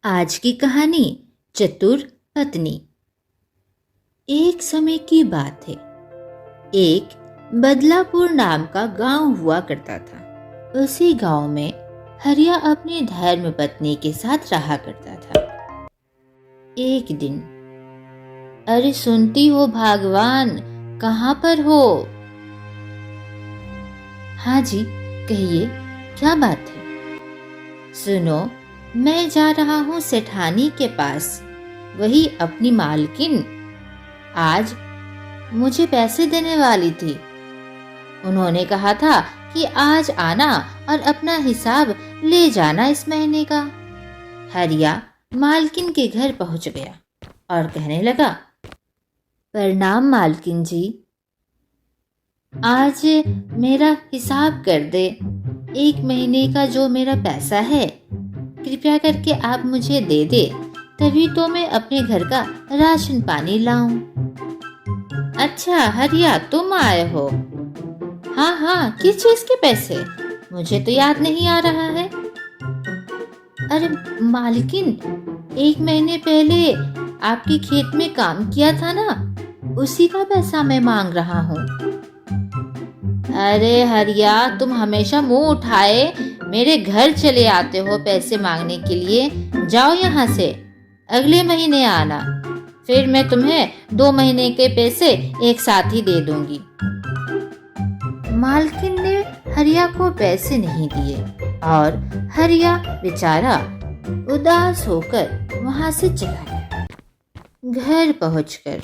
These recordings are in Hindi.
आज की कहानी चतुर पत्नी। एक समय की बात है। एक बदलापुर नाम का गांव हुआ करता था। उसी गांव में हरिया अपनी धर्म पत्नी के साथ रहा करता था। एक दिन, अरे सुनती हो भगवान, कहाँ पर हो? हाँ जी, कहिए, क्या बात है? सुनो, मैं जा रहा हूँ सेठानी के पास, वही अपनी मालकिन आज मुझे पैसे देने वाली थी। उन्होंने कहा था कि आज आना और अपना हिसाब ले जाना इस महीने का। हरिया मालकिन के घर पहुंच गया और कहने लगा, प्रणाम मालकिन जी, आज मेरा हिसाब कर दे। एक महीने का जो मेरा पैसा है कृपया करके आप मुझे दे दे, तभी तो मैं अपने घर का राशन पानी लाऊं। अच्छा हरिया, तुम आए हो? हाँ हाँ, किस चीज के पैसे? मुझे तो याद नहीं आ रहा है। अरे मालकिन, एक महीने पहले आपके खेत में काम किया था ना, उसी का पैसा मैं मांग रहा हूँ। अरे हरिया, तुम हमेशा मुंह उठाए मेरे घर चले आते हो पैसे मांगने के लिए। जाओ यहाँ से, अगले महीने आना, फिर मैं तुम्हें 2 महीने के पैसे एक साथ ही दे दूंगी। मालकिन ने हरिया को पैसे नहीं दिए और हरिया बेचारा उदास होकर वहां से चला गया। घर पहुंचकर,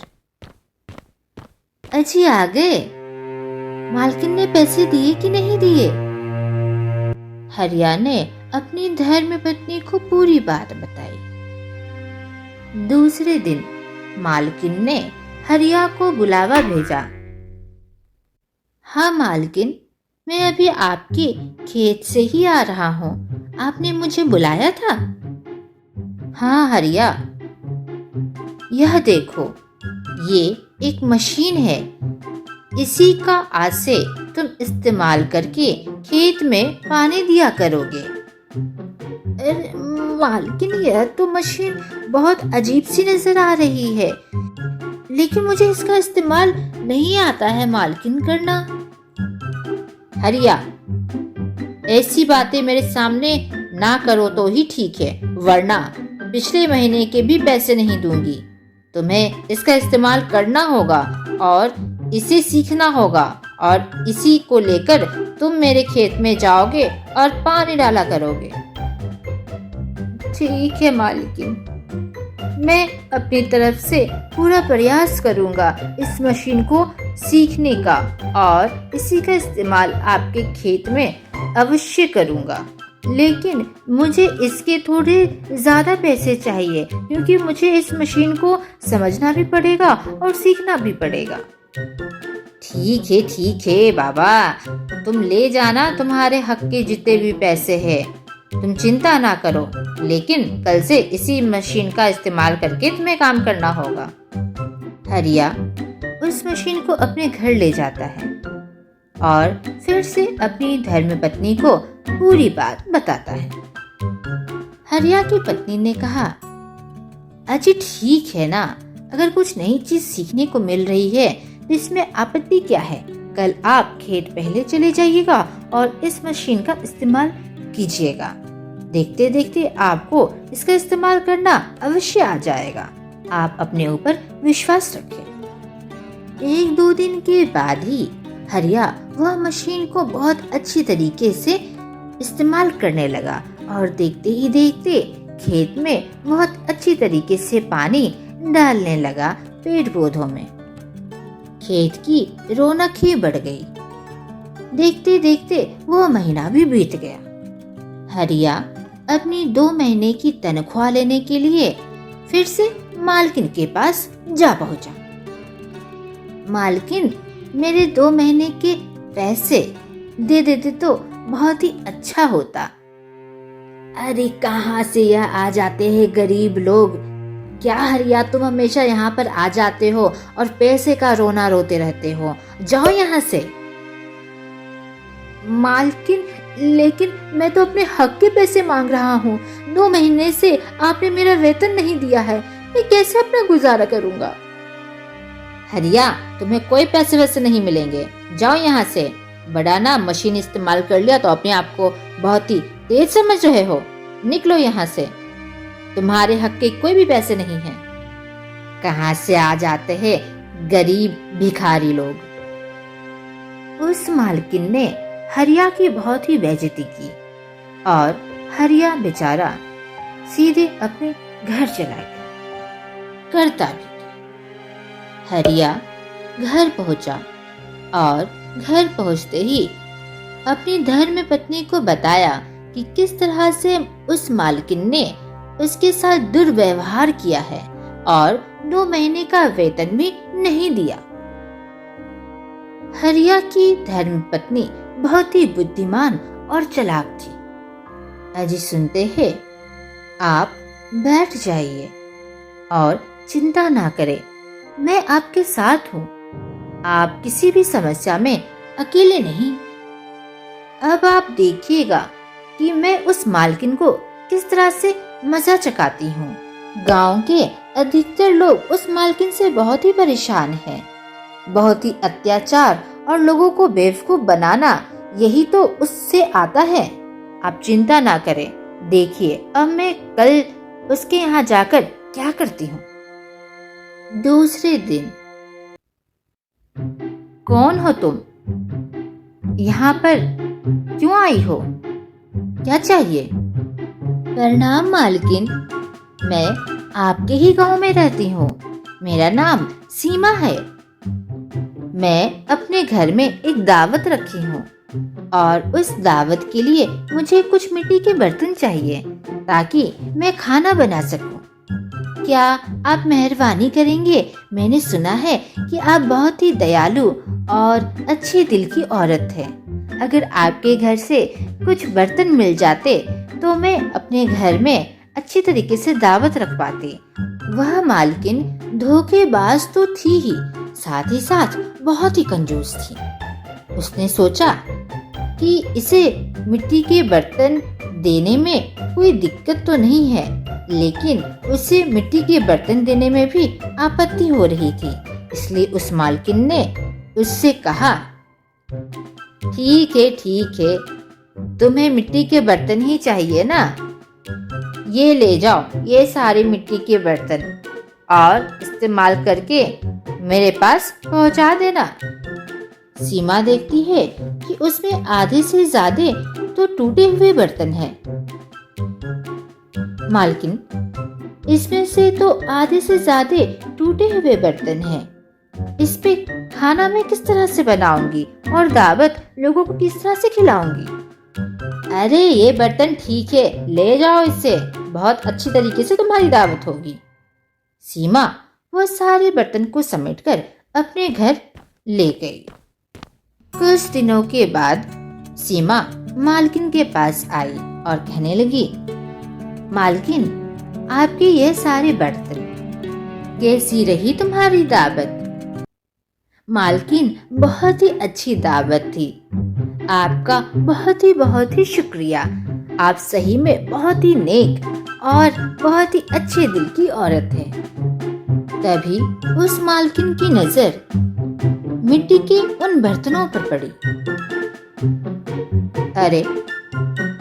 अजी आ गए? मालकिन ने पैसे दिए कि नहीं दिए? हरिया ने अपनी धर्म पत्नी को पूरी बात बताई। दूसरे दिन मालकिन ने हरिया को बुलावा भेजा। हाँ मालकिन, मैं अभी आपके खेत से ही आ रहा हूँ, आपने मुझे बुलाया था। हाँ हरिया, यह देखो, ये एक मशीन है, इसी का आज से तुम इस्तेमाल करके खेत में पानी दिया करोगे। मालकिन, यह तो मशीन बहुत अजीब सी नजर आ रही है, लेकिन मुझे इसका इस्तेमाल नहीं आता है मालकिन करना। हरिया, ऐसी बातें मेरे सामने ना करो तो ही ठीक है, वरना पिछले महीने के भी पैसे नहीं दूंगी। तुम्हें इसका इस्तेमाल करना होगा और इसे सीखना होगा, और इसी को लेकर तुम मेरे खेत में जाओगे और पानी डाला करोगे। ठीक है मालकिन, मैं अपनी तरफ से पूरा प्रयास करूंगा इस मशीन को सीखने का, और इसी का इस्तेमाल आपके खेत में अवश्य करूंगा। लेकिन मुझे इसके थोड़े ज़्यादा पैसे चाहिए, क्योंकि मुझे इस मशीन को समझना भी पड़ेगा और सीखना भी पड़ेगा। ठीक है बाबा, तुम ले जाना तुम्हारे हक के जितने भी पैसे हैं, तुम चिंता ना करो, लेकिन कल से इसी मशीन का इस्तेमाल करके तुम्हें काम करना होगा। हरिया उस मशीन को अपने घर ले जाता है और फिर से अपनी धर्मपत्नी को पूरी बात बताता है। हरिया की पत्नी ने कहा, अजी ठीक है ना, अगर कुछ नई चीज सीखने को मिल रही है तो इसमें आपत्ति क्या है? कल आप खेत पहले चले जाइएगा और इस मशीन का इस्तेमाल कीजिएगा। देखते देखते आपको इसका इस्तेमाल करना अवश्य आ जाएगा। आप अपने ऊपर विश्वास रखें। 1-2 दिन के बाद ही हरिया वह मशीन को बहुत अच्छी तरीके से इस्तेमाल करने लगा और देखते ही देखते खेत में बहुत अच्छी तरीके से पानी डालने लगा पेड़ पौधों में। खेत की रौनक ही बढ़ गई। देखते देखते वो महीना भी बीत गया। हरिया अपनी 2 महीने की तनख्वाह लेने के लिए फिर से मालकिन के पास जा पहुंचा। मालकिन, मेरे 2 महीने के पैसे दे देते तो बहुत ही अच्छा होता। अरे कहाँ से यह आ जाते हैं गरीब लोग? क्या हरिया, तुम हमेशा यहाँ पर आ जाते हो और पैसे का रोना रोते रहते हो? जाओ यहाँ से। मालकिन, लेकिन मैं तो अपने हक के पैसे मांग रहा हूँ। 2 महीने से आपने मेरा वेतन नहीं दिया है, मैं कैसे अपना गुजारा करूँगा? हरिया, तुम्हें कोई पैसे वैसे नहीं मिलेंगे, जाओ यहाँ से। बड़ा ना मशीन इस्तेमाल कर लिया तो अपने आप को बहुत ही तेज समझ रहे हो। निकलो यहाँ से, तुम्हारे हक के कोई भी पैसे नहीं हैं। कहाँ से आ जाते हैं गरीब भिखारी लोग। उस मालकिन ने हरिया की बहुत ही बेइज्जती की और हरिया बेचारा सीधे अपने घर चला गया। करता भी हरिया घर पहुंचा और घर पहुंचते ही अपनी धर्म पत्नी को बताया कि किस तरह से उस मालकिन ने उसके साथ दुर्व्यवहार किया है और 2 महीने का वेतन भी नहीं दिया। हरिया की धर्म पत्नी बहुत ही बुद्धिमान और चालाक थी। अजी सुनते हैं, आप बैठ जाइए और चिंता ना करें, मैं आपके साथ हूँ। आप किसी भी समस्या में अकेले नहीं। अब आप देखिएगा कि मैं उस मालकिन को किस तरह से मजा चकाती हूँ। गांव के अधिकतर लोग उस मालकिन से बहुत ही परेशान हैं। बहुत ही अत्याचार और लोगों को बेवकूफ बनाना, यही तो उससे आता है। आप चिंता ना करें, देखिए अब मैं कल उसके यहाँ जाकर क्या करती हूँ। दूसरे दिन, कौन हो तुम? यहाँ पर क्यों आई हो? क्या चाहिए? प्रणाम मालकिन, मैं आपके ही गांव में रहती हूँ। मेरा नाम सीमा है। मैं अपने घर में एक दावत रखी हूँ और उस दावत के लिए मुझे कुछ मिट्टी के बर्तन चाहिए ताकि मैं खाना बना सकूं। क्या आप मेहरबानी करेंगे? मैंने सुना है कि आप बहुत ही दयालु और अच्छे दिल की औरत हैं। अगर आपके घर से कुछ बर्तन मिल जाते तो मैं अपने घर में अच्छी तरीके से दावत रख पाती। वह मालकिन धोखेबाज तो थी ही, साथ ही साथ बहुत ही कंजूस थी। उसने सोचा कि इसे मिट्टी के बर्तन देने में कोई दिक्कत तो नहीं है, लेकिन उसे मिट्टी के बर्तन देने में भी आपत्ति हो रही थी। इसलिए उस मालकिन ने उससे कहा, ठीक है, तुम्हें मिट्टी के बर्तन ही चाहिए ना? ये ले जाओ ये सारे मिट्टी के बर्तन और इस्तेमाल करके मेरे पास पहुंचा देना। सीमा देखती है कि उसमें आधे से ज्यादा तो टूटे हुए बर्तन हैं। मालकिन, इसमें से तो आधे से ज्यादा टूटे हुए बर्तन हैं। इस पे खाना मैं किस तरह से बनाऊंगी और दावत लोगों को किस तरह से खिलाऊंगी? अरे ये बर्तन ठीक है, ले जाओ इसे, बहुत अच्छी तरीके से तुम्हारी दावत होगी। सीमा वह सारे बर्तन को समेटकर अपने घर ले गई। कुछ दिनों के बाद सीमा मालकिन के पास आई और कहने लगी, मालकिन, आपके ये सारे बर्तन, कैसी रही तुम्हारी दावत? मालकिन, बहुत ही अच्छी दावत थी। आपका बहुत ही शुक्रिया। आप सही में बहुत ही नेक और बहुत ही अच्छे दिल की औरत हैं। तभी उस मालकिन की नजर मिट्टी के उन बर्तनों पर पड़ी। अरे,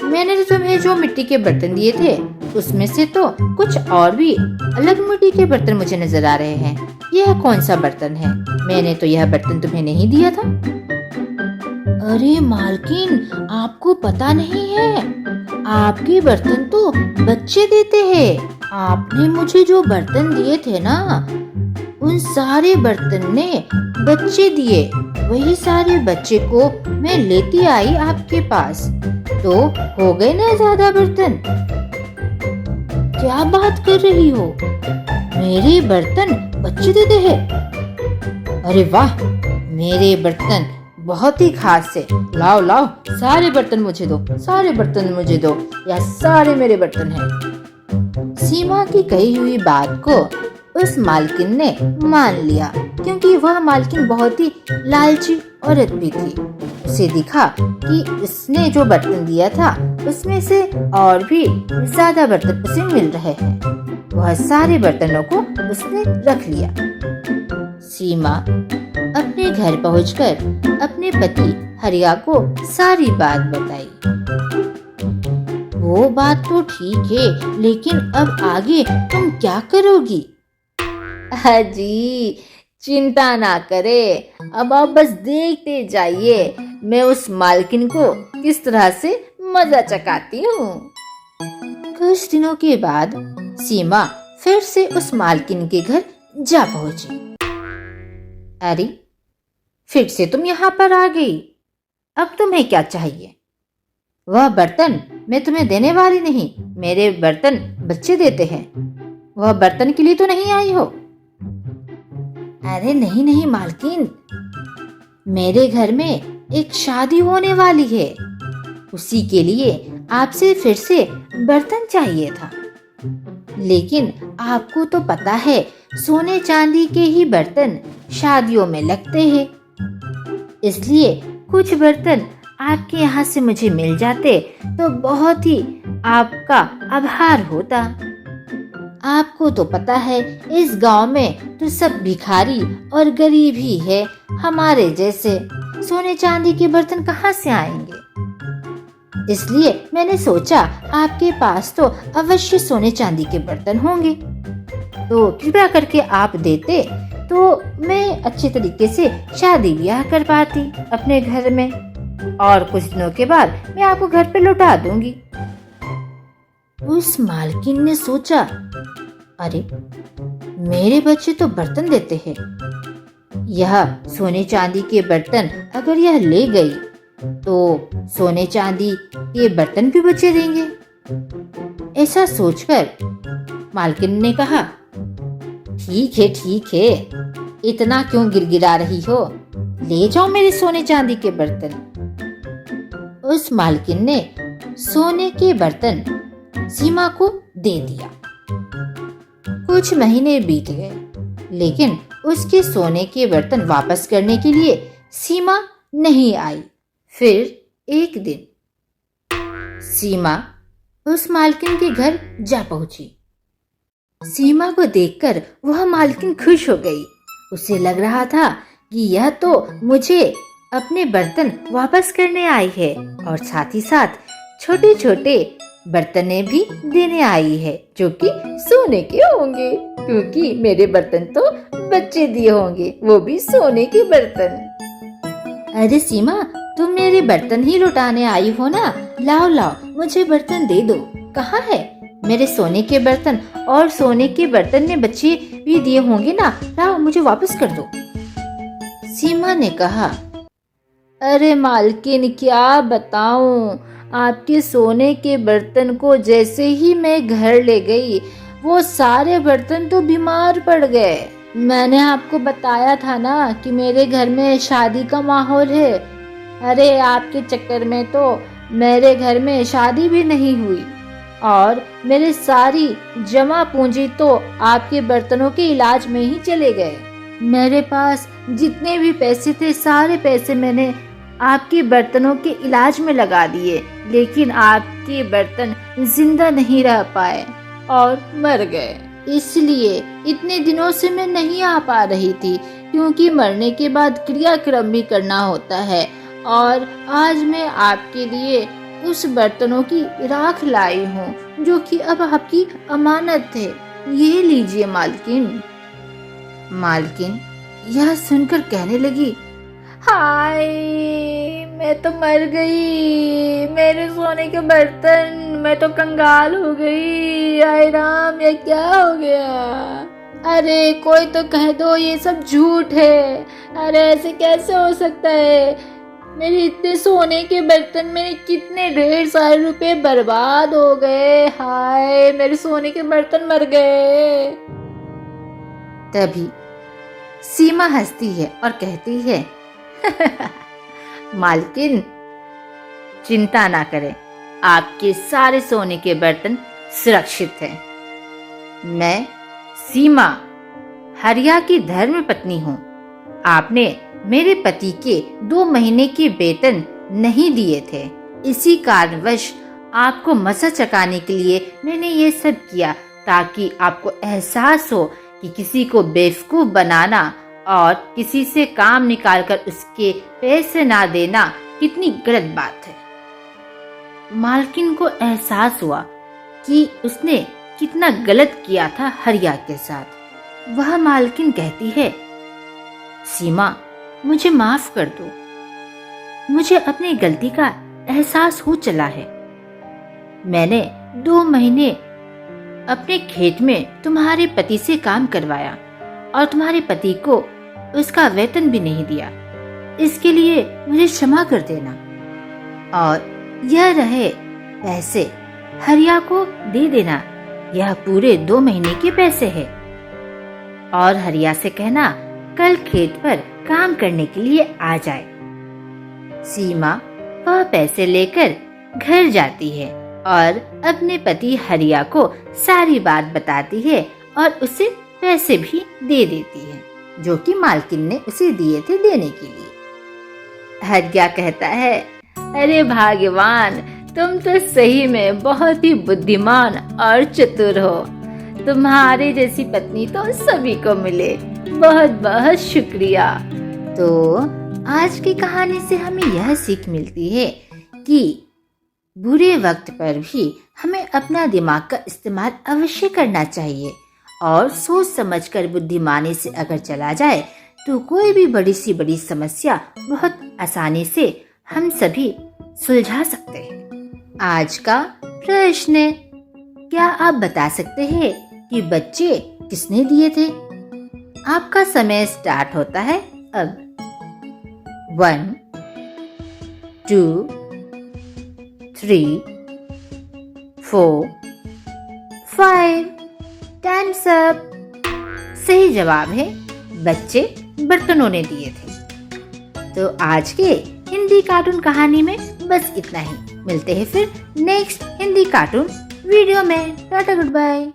मैंने तो तुम्हें जो मिट्टी के बर्तन दिए थे उसमें से तो कुछ और भी अलग मिट्टी के बर्तन मुझे नजर आ रहे हैं। यह कौन सा बर्तन है? मैंने तो यह बर्तन तुम्हें नहीं दिया था। अरे मालकिन, आपको पता नहीं है, आपके बर्तन तो बच्चे देते हैं। आपने मुझे जो बर्तन दिए थे ना, उन सारे बर्तन ने बच्चे दिए। वही सारे बच्चे को मैं लेती आई आपके पास, तो हो गए ना ज्यादा बर्तन। क्या बात कर रही हो? मेरे बर्तन बच्चे देते हैं? अरे वाह, मेरे बर्तन बहुत ही खास है। लाओ, सारे बर्तन मुझे दो, सारे बर्तन मुझे दो, यह सारे मेरे बर्तन हैं। सीमा की कही हुई बात को उस मालकिन ने मान लिया, क्योंकि वह मालकिन बहुत ही लालची औरत भी थी। उसे दिखा कि उसने जो बर्तन दिया था उसमें से और भी ज्यादा बर्तन उसे मिल रहे हैं। वह सारे बर्तनों को उसने रख लिया। सीमा अपने घर पहुंचकर अपने पति हरिया को सारी बात बताई। वो बात तो ठीक है, लेकिन अब आगे तुम क्या करोगी? अजी चिंता ना करे, अब आप बस देखते जाइए मैं उस मालकिन को किस तरह से मजा चकाती हूँ। कुछ दिनों के बाद सीमा फिर से उस मालकिन के घर जा पहुंची। अरे फिर से तुम यहाँ पर आ गई, अब तुम्हें क्या चाहिए? वह बर्तन मैं तुम्हें देने वाली नहीं, मेरे बर्तन बच्चे देते हैं। वह बर्तन के लिए तो नहीं आई हो? अरे नहीं नहीं मालकिन, मेरे घर में एक शादी होने वाली है, उसी के लिए आपसे फिर से बर्तन चाहिए था। लेकिन आपको तो पता है सोने चांदी के ही बर्तन शादियों में लगते हैं, इसलिए कुछ बर्तन आपके यहाँ से मुझे मिल जाते तो बहुत ही आपका आभार होता। आपको तो पता है इस गांव में तो सब भिखारी और गरीब ही है, हमारे जैसे सोने चांदी के बर्तन कहाँ से आएंगे? इसलिए मैंने सोचा आपके पास तो अवश्य सोने चांदी के बर्तन होंगे, तो कृपया करके आप देते तो मैं अच्छे तरीके से शादी ब्याह कर पाती अपने घर में, और कुछ दिनों के बाद मैं आपको घर पे लौटा दूंगी। उस मालकिन ने सोचा, अरे मेरे बच्चे तो बर्तन देते हैं, यह सोने चांदी के बर्तन अगर यह ले गई तो सोने चांदी के बर्तन भी बच्चे देंगे। ऐसा सोचकर मालकिन ने कहा, ठीक है, इतना क्यों गिड़गिड़ा रही हो, ले जाओ मेरे सोने चांदी के बर्तन। उस मालकिन ने सोने के बर्तन सीमा को दे दिया। कुछ महीने बीत गए, लेकिन उसके सोने के बर्तन वापस करने के लिए सीमा नहीं आई। फिर एक दिन सीमा उस मालकिन के घर जा पहुंची। सीमा को देखकर वह मालकिन खुश हो गई। उसे लग रहा था कि यह तो मुझे अपने बर्तन वापस करने आई है और साथ ही साथ छोटे छोटे बर्तनें भी देने आई है जो कि सोने के होंगे, क्योंकि मेरे बर्तन तो बच्चे दिए होंगे, वो भी सोने के बर्तन। अरे सीमा, तुम मेरे बर्तन ही लौटाने आई हो ना, लाओ मुझे बर्तन दे दो। कहाँ है मेरे सोने के बर्तन? और सोने के बर्तन में बच्चे भी दिए होंगे ना, लाओ मुझे वापस कर दो। सीमा ने कहा, अरे मालकिन क्या बताऊं, आपके सोने के बर्तन को जैसे ही मैं घर ले गई वो सारे बर्तन तो बीमार पड़ गए। मैंने आपको बताया था ना कि मेरे घर में शादी का माहौल है। अरे आपके चक्कर में तो मेरे घर में शादी भी नहीं हुई और मेरे सारी जमा पूंजी तो आपके बर्तनों के इलाज में ही चले गए। मेरे पास जितने भी पैसे थे सारे पैसे मैंने आपके बर्तनों के इलाज में लगा दिए, लेकिन आपके बर्तन जिंदा नहीं रह पाए और मर गए। इसलिए इतने दिनों से मैं नहीं आ पा रही थी, क्योंकि मरने के बाद क्रियाक्रम भी करना होता है। और आज मैं आपके लिए उस बर्तनों की राख लाई हूँ जो कि अब आपकी अमानत है। ये लीजिए मालकिन। मालकिन यह सुनकर कहने लगी, हाय मैं तो मर गई, मेरे सोने के बर्तन, मैं तो कंगाल हो गई। हाय राम, ये क्या हो गया? अरे कोई तो कह दो ये सब झूठ है। अरे ऐसे कैसे हो सकता है? मेरे इतने सोने के बर्तन में कितने ढेर सारे रुपए बर्बाद हो गए। हाय मेरे सोने के बर्तन मर गए। तभी सीमा हंसती है और कहती है, मालकिन चिंता ना करें, आपके सारे सोने के बर्तन सुरक्षित हैं। मैं सीमा हरिया की धर्म पत्नी हूँ। आपने मेरे पति के 2 महीने के वेतन नहीं दिए थे। इसी कारणवश आपको मसा चकाने के लिए मैंने ये सब किया, ताकि आपको एहसास हो कि किसी को बेवकूफ बनाना और किसी से काम निकालकर उसके पैसे ना देना कितनी गलत बात है। मालकिन को एहसास हुआ कि उसने कितना गलत किया था हरिया के साथ। वह मालकिन कहती है, सीमा, मुझे माफ कर दो। मुझे अपनी गलती का एहसास हो चला है। मैंने 2 महीने अपने खेत में तुम्हारे पति से काम करवाया और तुम्हारे पति को उसका वेतन भी नहीं दिया। इसके लिए मुझे क्षमा कर देना। और यह रहे पैसे, हरिया को दे देना। यह पूरे 2 महीने के पैसे हैं। और हरिया से कहना कल खेत पर काम करने के लिए आ जाए। सीमा वह पैसे लेकर घर जाती है और अपने पति हरिया को सारी बात बताती है और उसे पैसे भी दे देती है, जो कि मालकिन ने उसे दिए थे देने के लिए। हरिया कहता है, अरे भाग्यवान, तुम तो सही में बहुत ही बुद्धिमान और चतुर हो। तुम्हारे जैसी पत्नी तो सभी को मिले। बहुत बहुत शुक्रिया। तो आज की कहानी से हमें यह सीख मिलती है कि बुरे वक्त पर भी हमें अपना दिमाग का इस्तेमाल अवश्य करना चाहिए और सोच समझकर बुद्धिमानी से अगर चला जाए तो कोई भी बड़ी सी बड़ी समस्या बहुत आसानी से हम सभी सुलझा सकते हैं। आज का प्रश्न, क्या आप बता सकते हैं कि बच्चे किसने दिए थे? आपका समय स्टार्ट होता है अब। 1 2 3 4 5 टाइम्स अप। सही जवाब है, बच्चे बर्तनों ने दिए थे। तो आज के हिंदी कार्टून कहानी में बस इतना ही। मिलते हैं फिर नेक्स्ट हिंदी कार्टून वीडियो में। Tata, good bye.